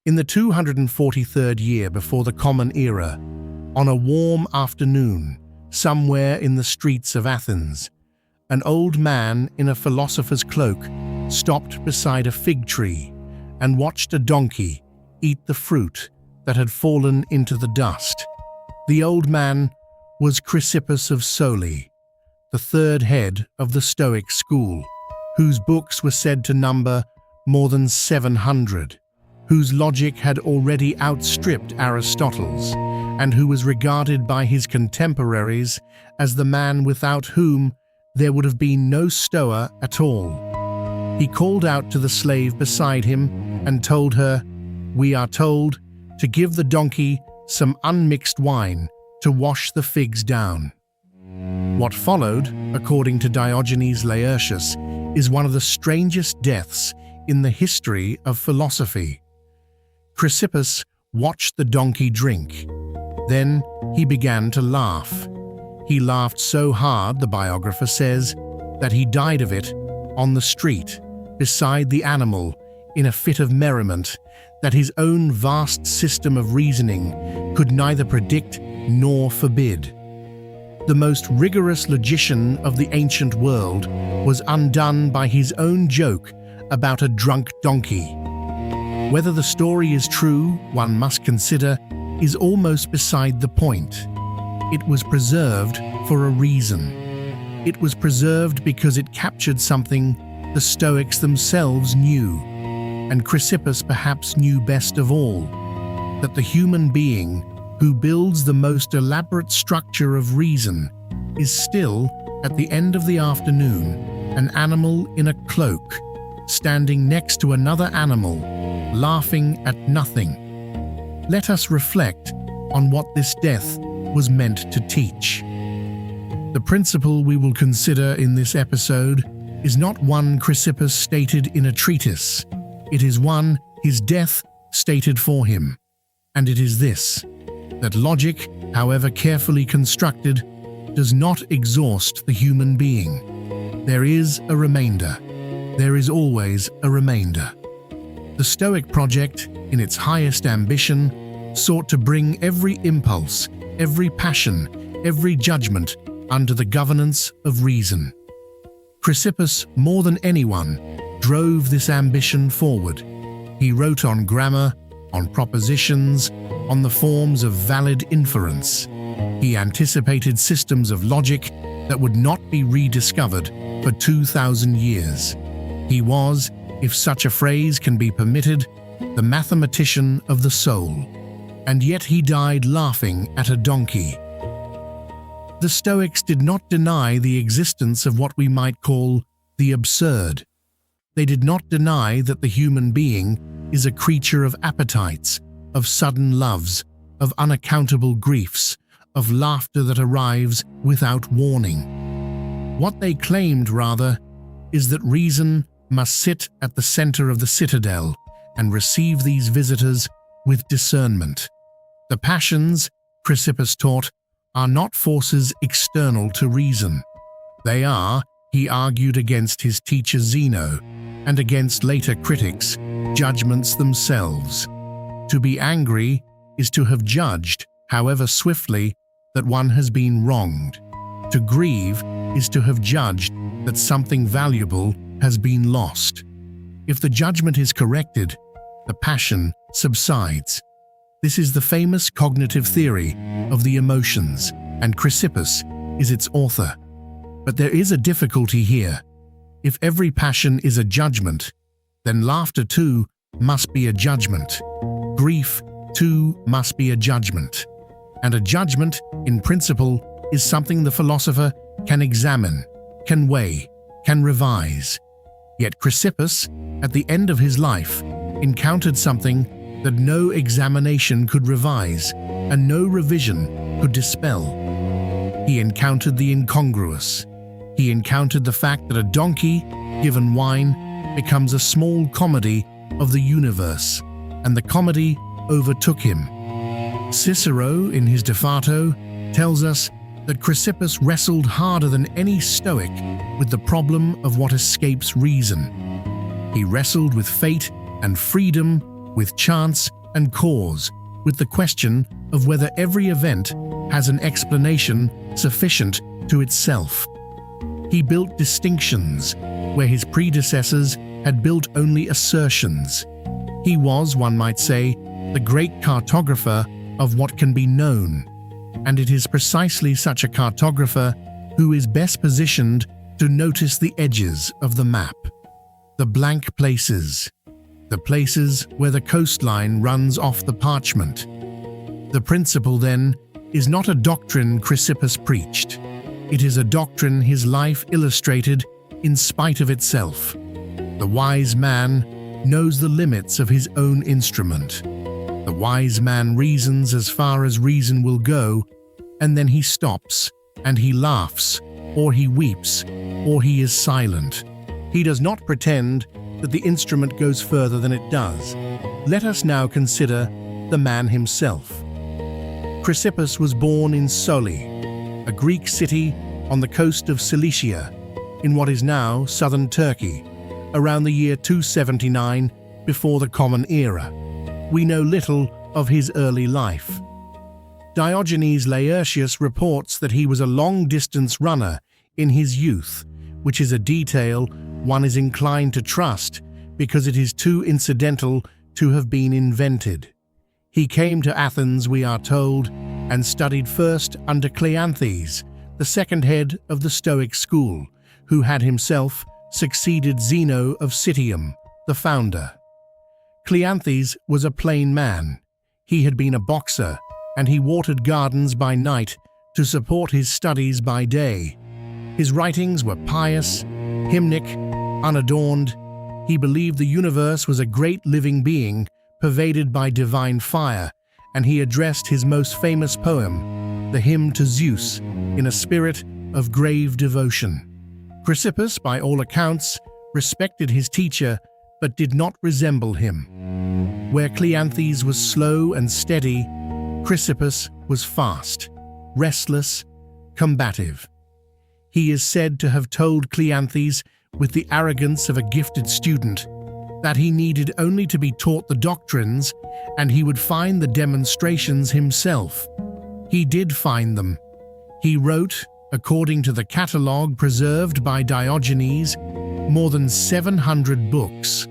In the 243rd year before the Common Era, on a warm afternoon, somewhere in the streets of Athens, an old man in a philosopher's cloak stopped beside a fig tree and watched a donkey eat the fruit that had fallen into the dust. The old man was Chrysippus of Soli, the third head of the Stoic school, whose books were said to number more than 700, whose logic had already outstripped Aristotle's, and who was regarded by his contemporaries as the man without whom there would have been no Stoa at all. He called out to the slave beside him and told her, "We are told to give the donkey some unmixed wine to wash the figs down." What followed, according to Diogenes Laertius, is one of the strangest deaths in the history of philosophy. Chrysippus watched the donkey drink. Then he began to laugh. He laughed so hard, the biographer says, that he died of it on the street, beside the animal, in a fit of merriment that his own vast system of reasoning could neither predict nor forbid. The most rigorous logician of the ancient world was undone by his own joke about a drunk donkey. Whether the story is true, one must consider, is almost beside the point. It was preserved for a reason. It was preserved because it captured something the Stoics themselves knew, and Chrysippus perhaps knew best of all, that the human being who builds the most elaborate structure of reason is still, at the end of the afternoon, an animal in a cloak, standing next to another animal, laughing at nothing. Let us reflect on what this death was meant to teach. The principle we will consider in this episode is not one Chrysippus stated in a treatise. It is one his death stated for him. And it is this: that logic, however carefully constructed, does not exhaust the human being. There is a remainder. There is always a remainder. The Stoic project, in its highest ambition, sought to bring every impulse, every passion, every judgment under the governance of reason. Chrysippus, more than anyone, drove this ambition forward. He wrote on grammar, on propositions, on the forms of valid inference. He anticipated systems of logic that would not be rediscovered for 2,000 years. He was, if such a phrase can be permitted, the mathematician of the soul. And yet he died laughing at a donkey. The Stoics did not deny the existence of what we might call the absurd. They did not deny that the human being is a creature of appetites, of sudden loves, of unaccountable griefs, of laughter that arrives without warning. What they claimed, rather, is that reason must sit at the center of the citadel and receive these visitors with discernment. The passions, Chrysippus taught, are not forces external to reason. They are, he argued against his teacher Zeno, and against later critics, judgments themselves. To be angry is to have judged, however swiftly, that one has been wronged. To grieve is to have judged that something valuable has been lost. If the judgment is corrected, the passion subsides. This is the famous cognitive theory of the emotions, and Chrysippus is its author. But there is a difficulty here. If every passion is a judgment, then laughter too must be a judgment. Grief too must be a judgment. And a judgment, in principle, is something the philosopher can examine, can weigh, can revise. Yet Chrysippus, at the end of his life, encountered something that no examination could revise and no revision could dispel. He encountered the incongruous. He encountered the fact that a donkey, given wine, becomes a small comedy of the universe, and the comedy overtook him. Cicero, in his De Fato, tells us that Chrysippus wrestled harder than any Stoic with the problem of what escapes reason. He wrestled with fate and freedom with chance and cause, with the question of whether every event has an explanation sufficient to itself. He built distinctions where his predecessors had built only assertions. He was, one might say, the great cartographer of what can be known, and it is precisely such a cartographer who is best positioned to notice the edges of the map, the blank places, the places where the coastline runs off the parchment. The principle, then, is not a doctrine Chrysippus preached. It is a doctrine his life illustrated in spite of itself. The wise man knows the limits of his own instrument. The wise man reasons as far as reason will go, and then he stops, and he laughs, or he weeps, or he is silent. He does not pretend that the instrument goes further than it does. Let us now consider the man himself. Chrysippus was born in Soli, a Greek city on the coast of Cilicia, in what is now southern Turkey, around the year 279 before the Common Era. We know little of his early life. Diogenes Laertius reports that he was a long-distance runner in his youth, which is a detail one is inclined to trust because it is too incidental to have been invented. He came to Athens, we are told, and studied first under Cleanthes, the second head of the Stoic school, who had himself succeeded Zeno of Citium, the founder. Cleanthes was a plain man. He had been a boxer, and he watered gardens by night to support his studies by day. His writings were pious, hymnic, unadorned. He believed the universe was a great living being pervaded by divine fire, and he addressed his most famous poem, the Hymn to Zeus, in a spirit of grave devotion. Chrysippus, by all accounts, respected his teacher but did not resemble him. Where Cleanthes was slow and steady, Chrysippus was fast, restless, combative. He is said to have told Cleanthes, with the arrogance of a gifted student, that he needed only to be taught the doctrines and he would find the demonstrations himself. He did find them. He wrote, according to the catalogue preserved by Diogenes, more than 700 books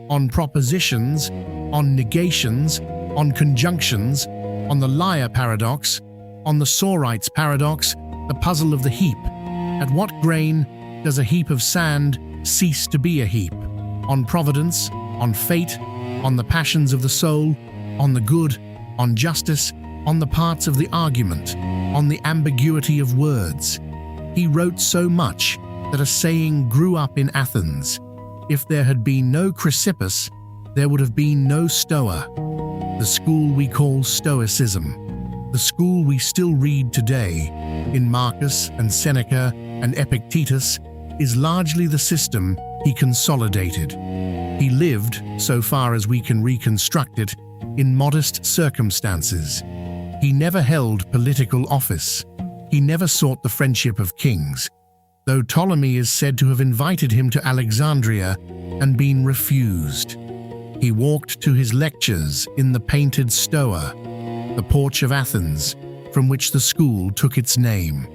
on propositions, on negations, on conjunctions, on the liar paradox, on the Sorites paradox, the puzzle of the heap. At what grain does a heap of sand cease to be a heap? On providence, on fate, on the passions of the soul, on the good, on justice, on the parts of the argument, on the ambiguity of words. He wrote so much that a saying grew up in Athens: if there had been no Chrysippus, there would have been no Stoa. The school we call Stoicism, the school we still read today in Marcus and Seneca and Epictetus, is largely the system he consolidated. He lived, so far as we can reconstruct it, in modest circumstances. He never held political office. He never sought the friendship of kings, though Ptolemy is said to have invited him to Alexandria and been refused. He walked to his lectures in the painted Stoa, the porch of Athens, from which the school took its name.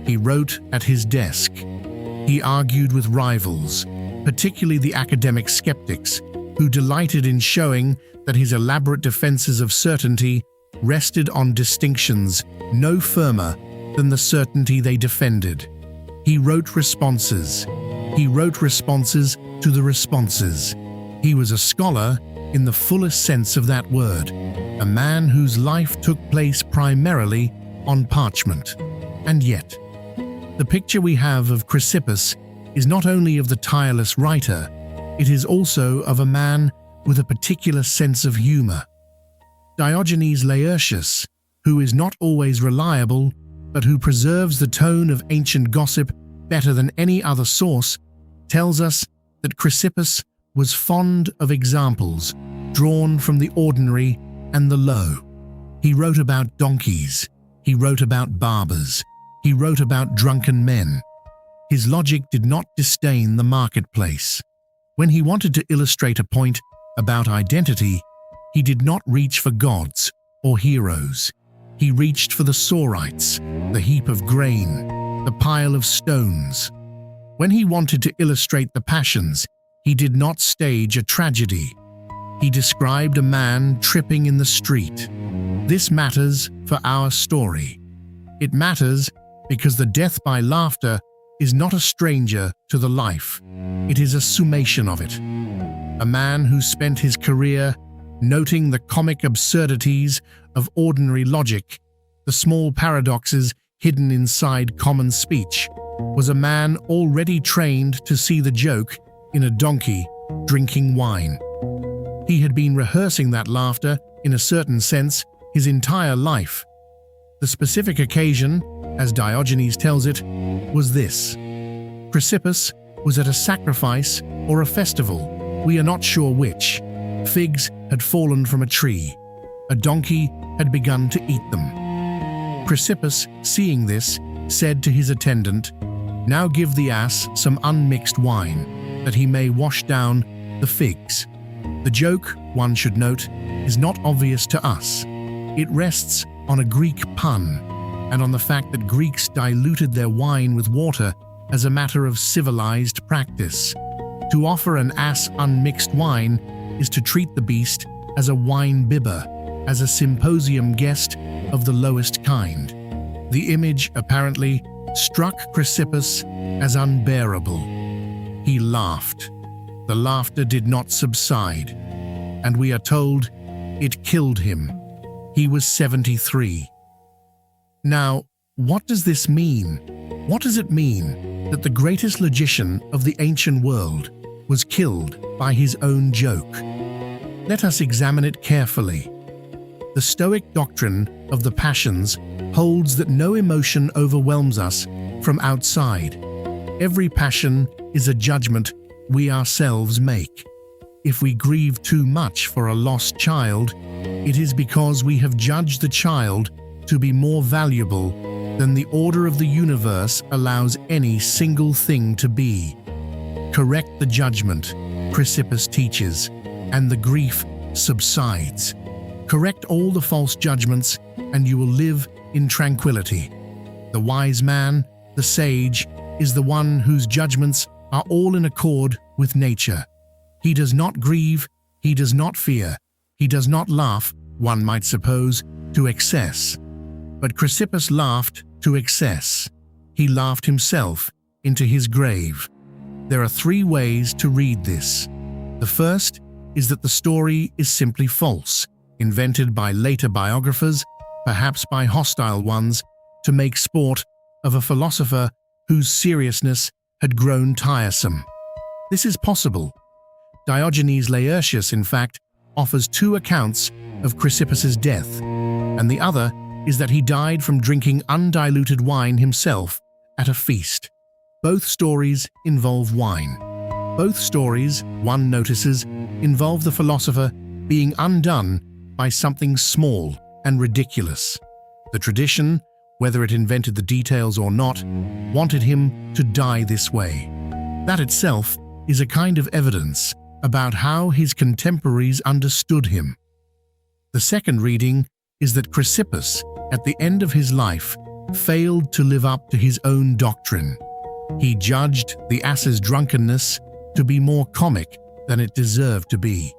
He wrote at his desk. He argued with rivals, particularly the academic skeptics, who delighted in showing that his elaborate defenses of certainty rested on distinctions no firmer than the certainty they defended. He wrote responses. He wrote responses to the responses. He was a scholar in the fullest sense of that word, a man whose life took place primarily on parchment. And yet, the picture we have of Chrysippus is not only of the tireless writer, it is also of a man with a particular sense of humor. Diogenes Laertius, who is not always reliable, but who preserves the tone of ancient gossip better than any other source, tells us that Chrysippus was fond of examples drawn from the ordinary and the low. He wrote about donkeys. He wrote about barbers. He wrote about drunken men. His logic did not disdain the marketplace. When he wanted to illustrate a point about identity, He did not reach for gods or heroes. He reached for the sorites, the heap of grain, the pile of stones. When he wanted to illustrate the passions, he did not stage a tragedy. He described a man tripping in the street. This matters for our story. It matters because the death by laughter is not a stranger to the life. It is a summation of it. A man who spent his career noting the comic absurdities of ordinary logic, the small paradoxes hidden inside common speech, was a man already trained to see the joke in a donkey drinking wine. He had been rehearsing that laughter, in a certain sense, his entire life. The specific occasion, as Diogenes tells it, was this. Chrysippus was at a sacrifice or a festival, we are not sure which. Figs had fallen from a tree. A donkey had begun to eat them. Chrysippus, seeing this, said to his attendant, "Now give the ass some unmixed wine, that he may wash down the figs." The joke, one should note, is not obvious to us. It rests on a Greek pun, and on the fact that Greeks diluted their wine with water as a matter of civilized practice. To offer an ass unmixed wine is to treat the beast as a wine bibber, as a symposium guest of the lowest kind. The image, apparently, struck Chrysippus as unbearable. He laughed. The laughter did not subside, and we are told it killed him. He was 73. Now, what does this mean? What does it mean that the greatest logician of the ancient world was killed by his own joke? Let us examine it carefully. The Stoic doctrine of the passions holds that no emotion overwhelms us from outside. Every passion is a judgment we ourselves make. If we grieve too much for a lost child, it is because we have judged the child to be more valuable than the order of the universe allows any single thing to be. Correct the judgment, Chrysippus teaches, and the grief subsides. Correct all the false judgments, and you will live in tranquility. The wise man, the sage, is the one whose judgments are all in accord with nature. He does not grieve, he does not fear, he does not laugh, one might suppose, to excess. But Chrysippus laughed to excess. He laughed himself into his grave. There are three ways to read this. The first is that the story is simply false, invented by later biographers, perhaps by hostile ones, to make sport of a philosopher whose seriousness had grown tiresome. This is possible. Diogenes Laertius, in fact, offers two accounts of Chrysippus's death, and the other is that he died from drinking undiluted wine himself at a feast. Both stories involve wine. Both stories, one notices, involve the philosopher being undone by something small and ridiculous. The tradition, whether it invented the details or not, wanted him to die this way. That itself is a kind of evidence about how his contemporaries understood him. The second reading is that Chrysippus, at the end of his life, failed to live up to his own doctrine. He judged the ass's drunkenness to be more comic than it deserved to be.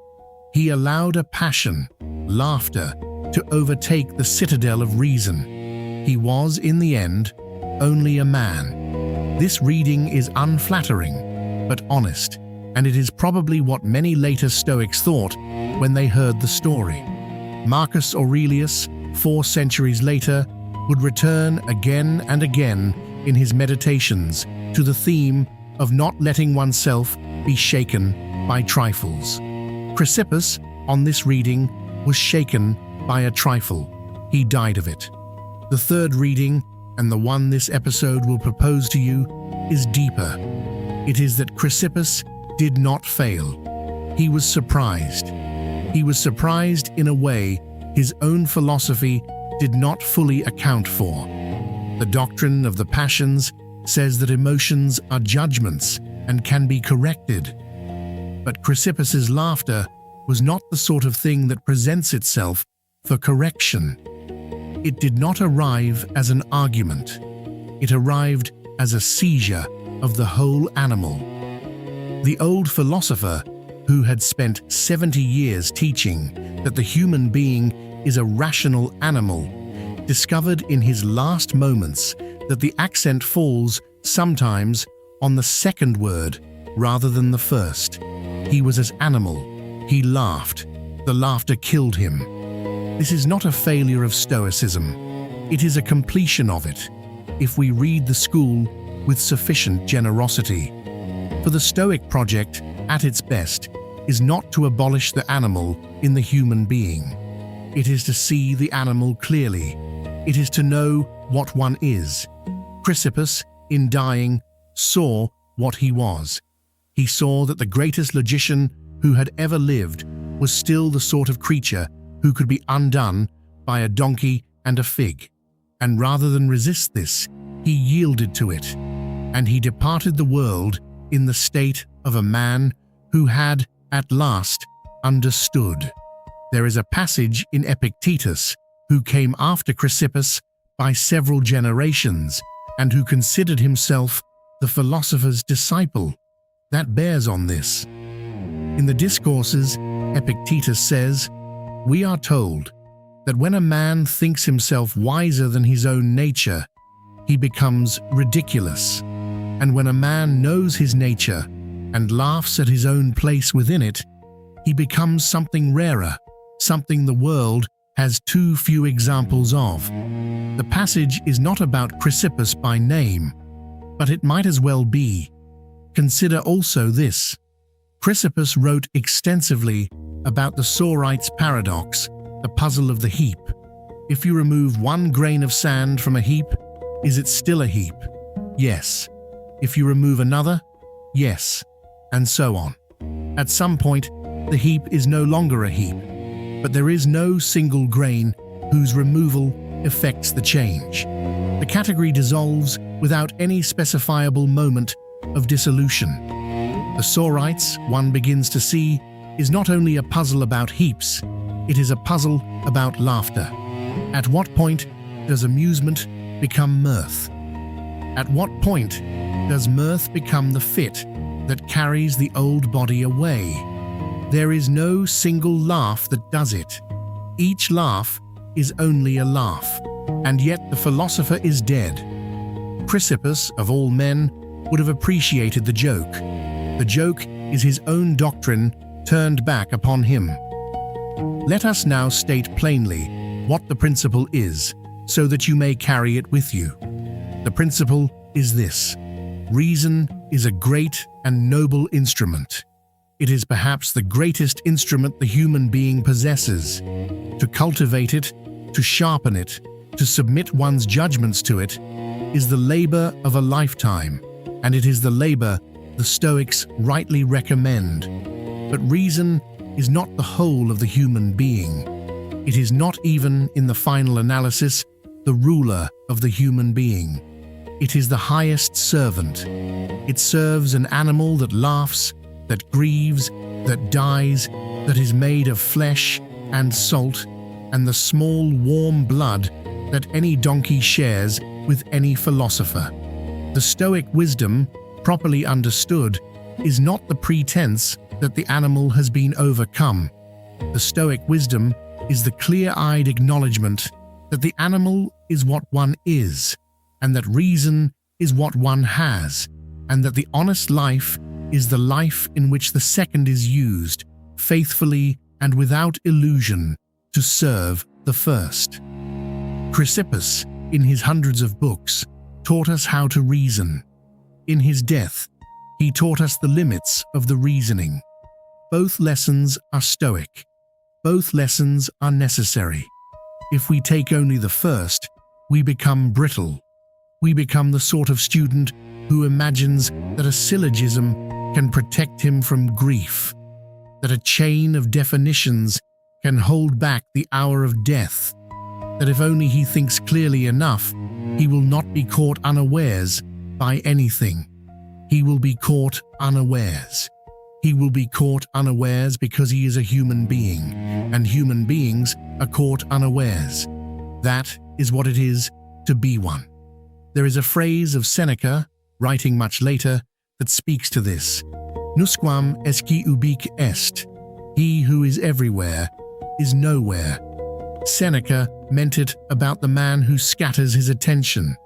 He allowed a passion, laughter, to overtake the citadel of reason. He was, in the end, only a man. This reading is unflattering, but honest, and it is probably what many later Stoics thought when they heard the story. Marcus Aurelius, 4 centuries later, would return again and again in his meditations to the theme of not letting oneself be shaken by trifles. Chrysippus, on this reading, was shaken by a trifle. He died of it. The third reading, and the one this episode will propose to you, is deeper. It is that Chrysippus did not fail. He was surprised. He was surprised in a way his own philosophy did not fully account for. The doctrine of the passions says that emotions are judgments and can be corrected. But Chrysippus's laughter was not the sort of thing that presents itself for correction. It did not arrive as an argument. It arrived as a seizure of the whole animal. The old philosopher, who had spent 70 years teaching that the human being is a rational animal, discovered in his last moments that the accent falls sometimes on the second word rather than the first. He was as animal. He laughed. The laughter killed him. This is not a failure of Stoicism. It is a completion of it, if we read the school with sufficient generosity. For the Stoic project, at its best, is not to abolish the animal in the human being. It is to see the animal clearly. It is to know what one is. Chrysippus, in dying, saw what he was. He saw that the greatest logician who had ever lived was still the sort of creature who could be undone by a donkey and a fig. And rather than resist this, he yielded to it, and he departed the world in the state of a man who had, at last, understood. There is a passage in Epictetus, who came after Chrysippus by several generations, and who considered himself the philosopher's disciple, that bears on this. In the Discourses, Epictetus says, "We are told that when a man thinks himself wiser than his own nature, he becomes ridiculous, and when a man knows his nature and laughs at his own place within it, he becomes something rarer, something the world has too few examples of." The passage is not about Chrysippus by name, but it might as well be. Consider also this. Chrysippus wrote extensively about the Sorite's paradox, the puzzle of the heap. If you remove one grain of sand from a heap, is it still a heap? Yes. If you remove another? Yes. And so on. At some point, the heap is no longer a heap, but there is no single grain whose removal effects the change. The category dissolves without any specifiable moment of dissolution. The Sorites, one begins to see, is not only a puzzle about heaps, it is a puzzle about laughter. At what point does amusement become mirth? At what point does mirth become the fit that carries the old body away? There is no single laugh that does it. Each laugh is only a laugh, and yet the philosopher is dead. Chrysippus, of all men, would have appreciated the joke. The joke is his own doctrine turned back upon him. Let us now state plainly what the principle is, so that you may carry it with you. The principle is this: reason is a great and noble instrument. It is perhaps the greatest instrument the human being possesses. To cultivate it, to sharpen it, to submit one's judgments to it, is the labor of a lifetime, and it is the labor the Stoics rightly recommend. But reason is not the whole of the human being. It is not even, in the final analysis, the ruler of the human being. It is the highest servant. It serves an animal that laughs, that grieves, that dies, that is made of flesh and salt, and the small warm blood that any donkey shares with any philosopher. The Stoic wisdom, properly understood, is not the pretense that the animal has been overcome. The Stoic wisdom is the clear-eyed acknowledgement that the animal is what one is, and that reason is what one has, and that the honest life is the life in which the second is used, faithfully and without illusion, to serve the first. Chrysippus, in his hundreds of books, taught us how to reason. In his death, he taught us the limits of the reasoning. Both lessons are Stoic. Both lessons are necessary. If we take only the first, we become brittle. We become the sort of student who imagines that a syllogism can protect him from grief, that a chain of definitions can hold back the hour of death, that if only he thinks clearly enough, he will not be caught unawares by anything. He will be caught unawares. He will be caught unawares because he is a human being, and human beings are caught unawares. That is what it is to be one. There is a phrase of Seneca, writing much later, that speaks to this. Nusquam esci ubique est. He who is everywhere is nowhere. Seneca meant it about the man who scatters his attention,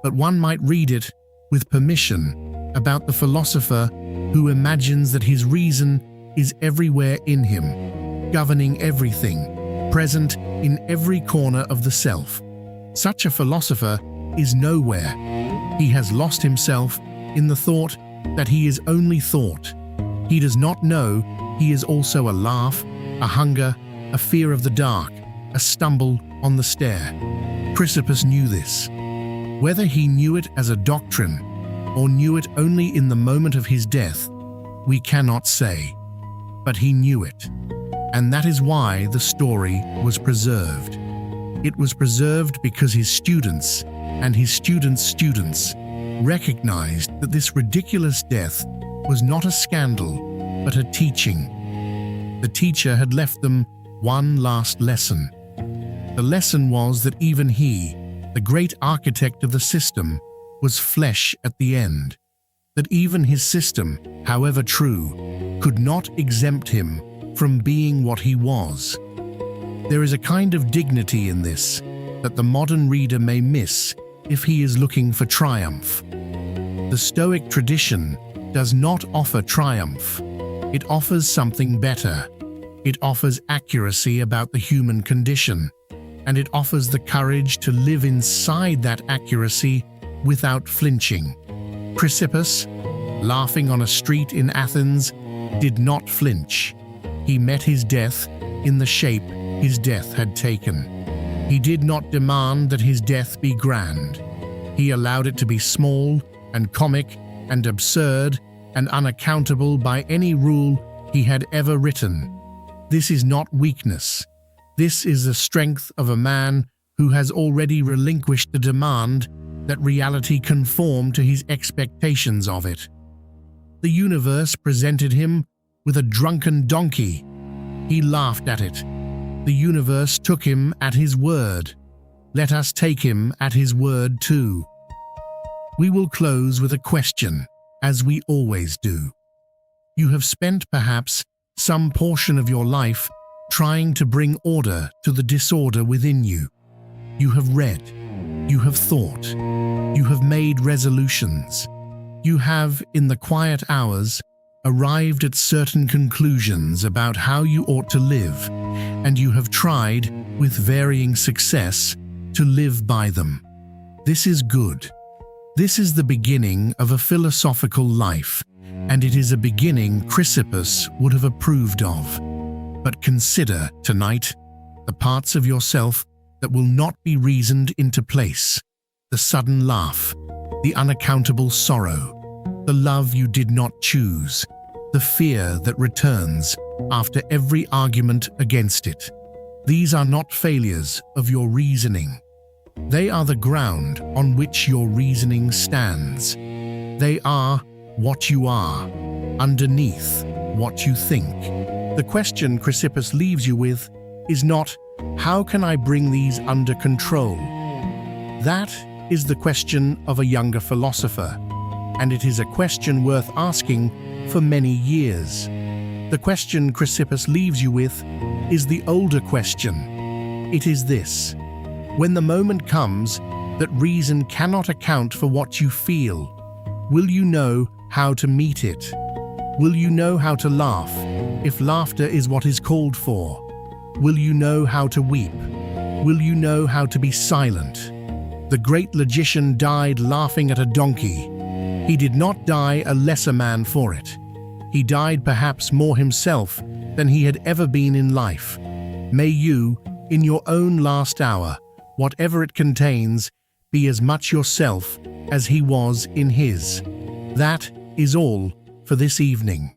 but one might read it, with permission, about the philosopher who imagines that his reason is everywhere in him, governing everything, present in every corner of the self. Such a philosopher is nowhere. He has lost himself in the thought that he is only thought. He does not know he is also a laugh, a hunger, a fear of the dark, a stumble on the stair. Chrysippus knew this. Whether he knew it as a doctrine or knew it only in the moment of his death, we cannot say. But he knew it, and that is why the story was preserved. It was preserved because his students and his students' students recognized that this ridiculous death was not a scandal, but a teaching. The teacher had left them one last lesson. The lesson was that even he, the great architect of the system, was flesh at the end, that even his system, however true, could not exempt him from being what he was. There is a kind of dignity in this that the modern reader may miss if he is looking for triumph. The Stoic tradition does not offer triumph. It offers something better. It offers accuracy about the human condition, and it offers the courage to live inside that accuracy without flinching. Chrysippus, laughing on a street in Athens, did not flinch. He met his death in the shape his death had taken. He did not demand that his death be grand. He allowed it to be small and comic and absurd and unaccountable by any rule he had ever written. This is not weakness. This is the strength of a man who has already relinquished the demand that reality conform to his expectations of it. The universe presented him with a drunken donkey. He laughed at it. The universe took him at his word. Let us take him at his word too. We will close with a question, as we always do. You have spent perhaps some portion of your life trying to bring order to the disorder within you. You have read, you have thought, you have made resolutions. You have, in the quiet hours, arrived at certain conclusions about how you ought to live, and you have tried, with varying success, to live by them. This is good. This is the beginning of a philosophical life, and it is a beginning Chrysippus would have approved of. But consider, tonight, the parts of yourself that will not be reasoned into place: the sudden laugh, the unaccountable sorrow, the love you did not choose, the fear that returns after every argument against it. These are not failures of your reasoning. They are the ground on which your reasoning stands. They are what you are, underneath what you think. The question Chrysippus leaves you with is not, how can I bring these under control? That is the question of a younger philosopher, and it is a question worth asking for many years. The question Chrysippus leaves you with is the older question. It is this: when the moment comes that reason cannot account for what you feel, will you know how to meet it? Will you know how to laugh, if laughter is what is called for? Will you know how to weep? Will you know how to be silent? The great logician died laughing at a donkey. He did not die a lesser man for it. He died perhaps more himself than he had ever been in life. May you, in your own last hour, whatever it contains, be as much yourself as he was in his. That is all for this evening.